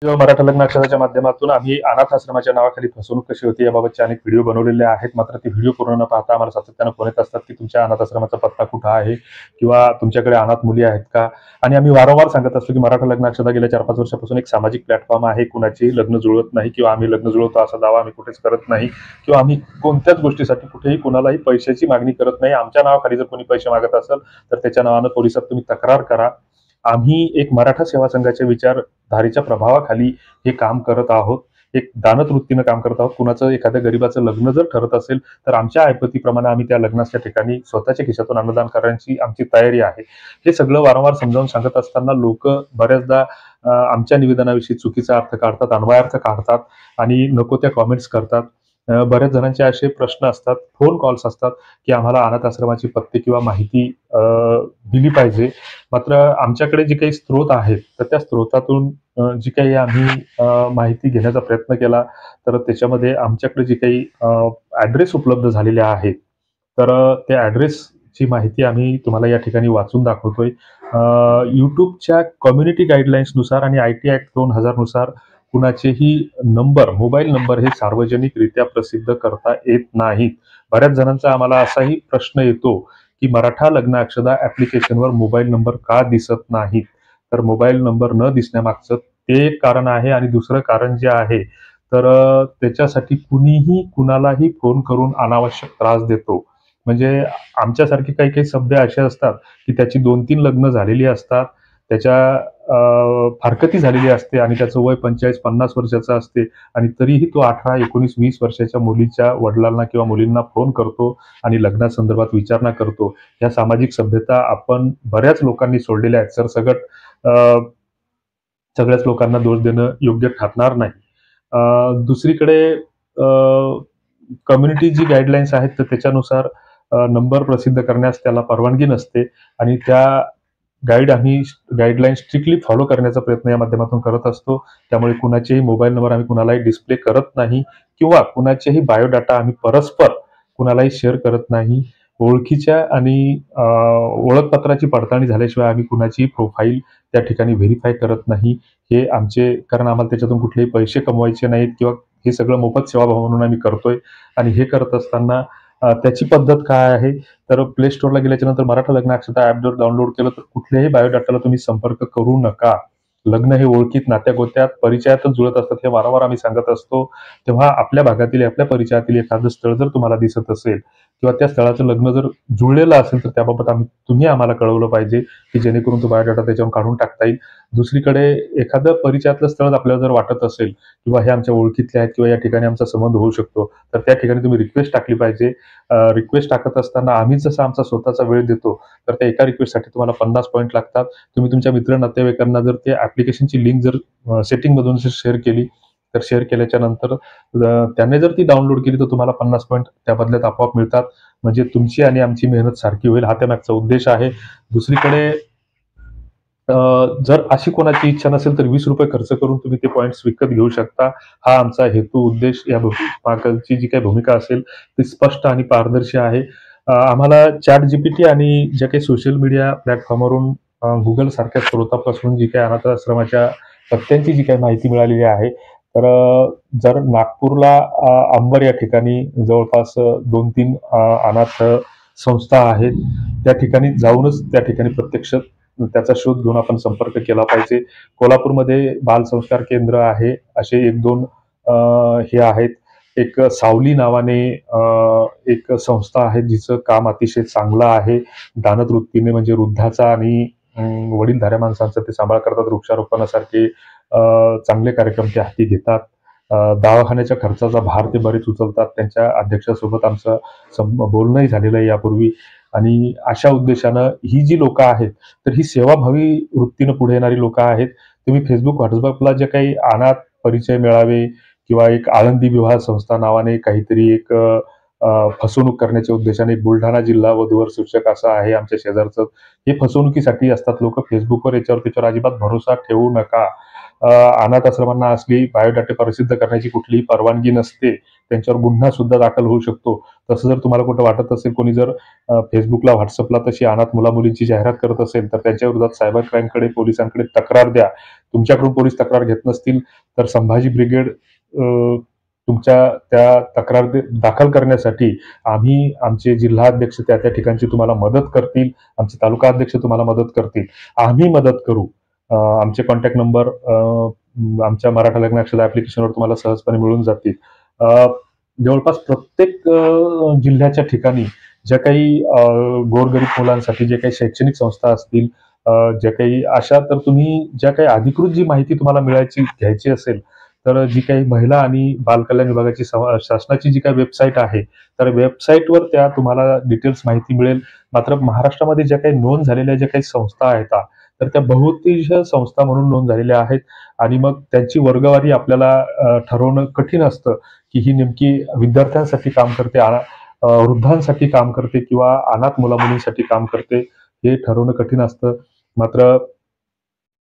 जेव्हा मराठा लग्न अक्षराच्या माध्यमातून आम्ही अनाथ आश्रमाच्या नावाखाली फसवणूक कशी होती याबाबतचे अनेक व्हिडिओ बनवलेले आहेत. मात्र ते व्हिडिओ पूर्ण न पाहता आम्हाला सातत्यानं फोन येत असतात की तुमच्या अनाथ आश्रमाचा पत्ता कुठं आहे किंवा तुमच्याकडे अनाथ मुली आहेत का. आणि आम्ही वारंवार सांगत असतो की मराठा लग्न अक्षता गेल्या 4-5 वर्षापासून एक सामाजिक प्लॅटफॉर्म आहे. कुणाची लग्न जुळत नाही किंवा आम्ही लग्न जुळवतो असा दावा आम्ही कुठेच करत नाही किंवा आम्ही कोणत्याच गोष्टीसाठी कुठेही कुणालाही पैशाची मागणी करत नाही. आमच्या नावाखाली जर कोणी पैसे मागत असेल तर त्याच्या नावानं पोलिसात तुम्ही तक्रार करा. आम्ही एक मराठा सेवा संघाच्या विचारधारेच्या प्रभावाखाली हे काम करत आहोत. एक दानत वृत्तीनं काम करत आहोत. कुणाचं एखाद्या गरीबाचं लग्न जर ठरत असेल तर आमच्या ऐपतीप्रमाणे आम्ही त्या लग्नाच्या ठिकाणी स्वतःच्या खिशातून अन्नदान करण्याची आमची तयारी आहे. हे सगळं वारंवार समजावून सांगत असताना लोक बऱ्याचदा आमच्या निवेदनाविषयी चुकीचा अर्थ काढतात, अन्वयार्थ काढतात आणि नको त्या कॉमेंट्स करतात. बऱ्याच जणांचे असे प्रश्न असतात, फोन कॉल्स असतात की आम्हाला अनाथ आश्रमाची पत्ते किंवा माहिती दिली पाहिजे. मात्र आमच्याकडे जे काही स्रोत आहेत तर त्या स्रोतातून जी काही आम्ही माहिती घेण्याचा प्रयत्न केला तर त्याच्यामध्ये आमच्याकडे जी काही ॲड्रेस उपलब्ध झालेले आहेत तर त्या ॲड्रेसची माहिती आम्ही तुम्हाला या ठिकाणी वाचून दाखवतोय. यूट्यूबच्या कम्युनिटी गाईडलाईन्सनुसार आणि आय-टी ॲक्ट 2000 नुसार कुणाचेही मोबाईल नंबर हे सार्वजनिकरित्या प्रसिद्ध करता येत नाहीत. बऱ्याच जणांचा आम्हाला असाही प्रश्न येतो की मराठा लग्न अक्षदा ॲप्लिकेशनवर मोबाईल नंबर का दिसत नाहीत? तर मोबाईल नंबर न दिसण्यामागचं ते एक कारण आहे आणि दुसरं कारण जे आहे तर त्याच्यासाठी कुणीही कुणालाही फोन करून अनावश्यक त्रास देतो. म्हणजे आमच्यासारखे काही-काही सभ्य असे असतात की त्याची 2-3 लग्न झालेली असतात. त्याच्या फारकती झालेली असते आणि त्याचं वय 45-50 वर्षाचं असते आणि तरीही तो 18, 19, 20 वर्षाच्या मुलीच्या वडिलांना किंवा मुलींना फोन करतो आणि लग्नासंदर्भात विचारणा करतो. ह्या सामाजिक सभ्यता आपण बऱ्याच लोकांनी सोडलेल्या आहेत. सरसकट सगळ्याच लोकांना दोष देणं योग्य ठरणार नाही. दुसरीकडे कम्युनिटी जी गाईडलाईन्स आहेत तर त्याच्यानुसार नंबर प्रसिद्ध करण्यास त्याला परवानगी नसते आणि त्या आम्ही गाईडलाईन स्ट्रिक्टली फॉलो करण्याचा प्रयत्न या माध्यमातून करत असतो. त्यामुळे कुणाचेही मोबाईल नंबर आम्ही कुणालाही डिस्प्ले करत नाही किंवा कुणाचेही बायोडाटा आम्ही परस्पर कुणालाही शेअर करत नाही. ओळखीच्या आणि ओळखपत्राची पडताळणी झाल्याशिवाय आम्ही कुणाची प्रोफाईल त्या ठिकाणी व्हेरिफाय करत नाही. हे आमचे कारण आम्हाला त्याच्यातून कुठलेही पैसे कमवायचे नाहीत किंवा हे सगळं मोफत सेवाभाव म्हणून आम्ही करतोय आणि हे करत असताना त्याची पद्धत काय आहे तर प्ले स्टोअरला गेल्याच्या नंतर मराठा लग्न अक्षता ॲप जर डाउनलोड केलं तर कुठल्याही बायोडाटाला तुम्ही संपर्क करू नका. लग्न हे ओळखीत, नात्यागोत्यात, परिचयातच जुळत असतात हे वारंवार आम्ही सांगत असतो. तेव्हा आपल्या भागातील, आपल्या परिचयातील एखादं स्थळ जर तुम्हाला दिसत असेल किंवा त्या स्थळाचं लग्न जर जुळलेलं असेल तर त्याबाबत तुम्ही आम्हाला कळवलं पाहिजे की जेणेकरून तो बायोडाटा त्याच्यावरून काढून टाकता येईल. दुसरीकडे एखादं परिचयातलं स्थळ आपल्याला जर वाटत असेल किंवा हे आमच्या ओळखीतले आहेत किंवा या ठिकाणी आमचा संबंध होऊ शकतो तर त्या ठिकाणी तुम्ही रिक्वेस्ट टाकली पाहिजे. रिक्वेस्ट टाकत असताना आम्ही जसा आमचा स्वतःचा वेळ देतो तर त्या एका रिक्वेस्टसाठी तुम्हाला 50 पॉईंट लागतात. तुम्ही तुमच्या मित्र नातेवाईकांना जर ते ॲप्लिकेशनची लिंक जर सेटिंगमधून शेअर केली तर शेअर केल्याच्या नंतर त्याने जर ती डाउनलोड केली तर तुम्हाला 50 पॉईंट त्या बदल्यात आपोआप मिळतात. म्हणजे तुमची आणि आमची मेहनत सारखी होईल हा त्यामागचा उद्देश आहे. दुसरीकडे जर अशी कोणाची इच्छा नसेल तर ₹20 खर्च करून तुम्ही ते पॉइंट्स विकत घेऊ शकता. हा आमचा हेतू, उद्देश या मागची जी काही भूमिका असेल ती स्पष्ट आणि पारदर्शी आहे. आम्हाला ChatGPT आणि ज्या काही सोशल मीडिया प्लॅटफॉर्मवरून Google सारख्या स्रोतापासून जी काही अनाथ आश्रमाच्या पत्त्यांची जी काही माहिती मिळालेली आहे, तर जर नागपूरला अंबर या ठिकाणी जवळपास 2-3 अनाथ संस्था आहेत. त्या ठिकाणी जाऊनच त्या ठिकाणी प्रत्यक्ष त्याचा शोध घेऊन आपण संपर्क केला पाहिजे. कोल्हापूरमध्ये बाल संस्कार केंद्र आहे. असे 1-2 हे आहेत. एक सावली नावाने एक संस्था आहे जिचं काम अतिशय चांगलं आहे. दानत वृत्तीने म्हणजे वृद्धाचा आणि वडीलधाऱ्या माणसांचा ते सांभाळ करतात. वृक्षारोपणासारखे चांगले कार्यक्रम ते हाती घेतात. दवाखान्याच्या खर्चाचा भार ते बरेच उचलतात. त्यांच्या अध्यक्षासोबत आमचं बोलणंही झालेलं आहे यापूर्वी आणि अशा उद्देशानं ही जी लोकं आहेत, तर ही सेवाभावी वृत्तीनं पुढे येणारी लोकं आहेत. तुम्ही Facebook, WhatsAppला जे काही अनाथ परिचय मेळावे किंवा एक आळंदी विवाह संस्था नावाने काहीतरी एक फसवणूक करण्याच्या उद्देशाने एक बुलढाणा जिल्हा वधूवर सूचक असं आहे आमच्या शेजारचं. हे फसवणुकीसाठी असतात लोकं Facebookवर याच्यावर त्याच्यावर अजिबात भरोसा ठेवू नका. अनाथ आश्रमांना असली बायोडाटा प्रसिद्ध करण्याची कुठलीही परवानगी नसते, त्यांच्यावर गुन्हा सुद्धा दाखल होऊ शकतो. तसं जर तुम्हाला कुठं वाटत असेल, कोणी जर फेसबुकला, व्हॉट्सअपला तशी अनाथ मुला-मुलींची जाहिरात करत असेल, तर त्यांच्या विरोधात सायबर क्राईमकडे, पोलिसांकडे तक्रार द्या. तुमच्याकडून पोलीस तक्रार घेत नसतील, तर संभाजी ब्रिगेड तुमच्या त्या तक्रार दाखल करण्यासाठी आम्ही, आमचे जिल्हाध्यक्ष त्या त्या ठिकाणची तुम्हाला मदत करतील, आमचे तालुका अध्यक्ष तुम्हाला मदत करतील, आम्ही मदत करू. आमचे कॉन्टॅक्ट नंबर आमच्या मराठा लग्न अक्षर ऍप्लिकेशनवर तुम्हाला सहजपणे मिळून जातील. जवळपास प्रत्येक जिल्ह्याच्या ठिकाणी ज्या काही गोरगरीब मुलांसाठी जे काही शैक्षणिक संस्था असतील, ज्या काही अशा, तर तुम्ही ज्या काही अधिकृत जी माहिती तुम्हाला घ्यायची असेल, तर जी काही महिला आणि बालकल्याण विभागाची शासनाची जी काही वेबसाईट आहे, तर वेबसाईटवर त्या तुम्हाला डिटेल्स माहिती मिळेल. मात्र महाराष्ट्रामध्ये ज्या काही नोंद झालेल्या ज्या काही संस्था आहेत, तर त्या बहुउद्देशीय संस्था म्हणून नोंद झालेल्या आहेत आणि मग त्यांची वर्गवारी आपल्याला ठरवणं कठीण असतं, की ही नेमकी विद्यार्थ्यांसाठी काम करते, वृद्धांसाठी काम करते किंवा अनाथ मुला-मुलींसाठी काम करते, हे ठरवणं कठीण असतं. मात्र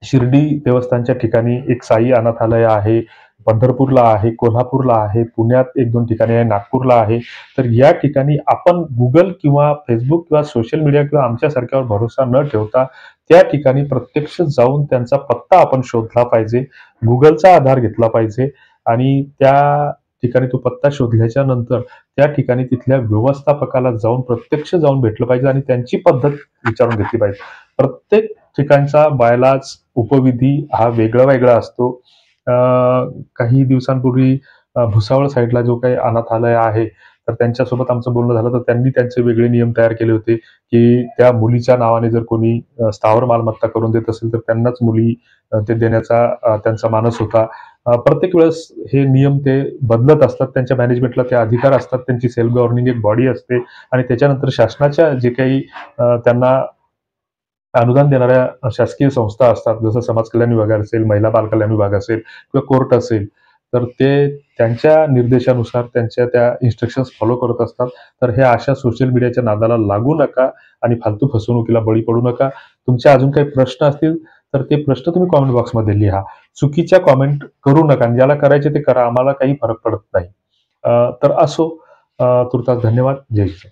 शिर्डी देवस्थानच्या ठिकाणी एक साई अनाथालय आहे, पंढरपूरला आहे, कोल्हापूरला आहे, पुण्यात 1-2 ठिकाणी आहे, नागपूरला आहे. तर या ठिकाणी आपण Google किंवा Facebook किंवा सोशल मीडिया किंवा आमच्यासारख्यावर भरोसा न ठेवता त्या ठिकाणी प्रत्यक्ष जाऊन त्यांचा पत्ता आपण शोधला पाहिजे. Googleचा आधार घेतला पाहिजे आणि त्या ठिकाणी तो पत्ता शोधल्याच्या नंतर त्या ठिकाणी तिथल्या व्यवस्थापकाला जाऊन प्रत्यक्ष जाऊन भेटलं पाहिजे आणि त्यांची पद्धत विचारून घेतली पाहिजे. प्रत्येक ठिकाणचा बायलाज उपविधी हा वेगळा-वेगळा असतो. काही दिवसांपूर्वी भुसावळ साईडला जो काही अनाथालय आहे, तर त्यांच्यासोबत आमचं बोलणं झालं, तर त्यांनी त्यांचे वेगळे नियम तयार केले होते, की त्या मुलीच्या नावाने जर कोणी स्थावर मालमत्ता करून देत असेल, तर त्यांनाच मुली ते देण्याचा त्यांचा मानस होता. प्रत्येक वेळेस हे नियम ते बदलत असतात. त्यांच्या मॅनेजमेंटला ते अधिकार असतात. त्यांची सेल्फ गव्हर्निंग एक बॉडी असते आणि त्याच्यानंतर शासनाच्या जे काही त्यांना अनुदान देणाऱ्या शासकीय संस्था असतात, जसं समाज कल्याण विभाग असेल, महिला बाल कल्याण विभाग असेल किंवा कोर्ट असेल, तर ते त्यांच्या निर्देशानुसार त्यांच्या त्या इन्स्ट्रक्शन्स फॉलो करत असतात. तर हे अशा सोशल मीडियाच्या नादाला लागू नका आणि फालतू फसवणुकीला बळी पडू नका. तुमचे अजून काही प्रश्न असतील, तर ते प्रश्न तुम्ही कॉमेंट बॉक्समध्ये लिहा. चुकीच्या कॉमेंट करू नका आणि ज्याला करायचे ते करा. आम्हाला काही फरक पडत नाही. तर असो, तुर्तास धन्यवाद. जय हिंद.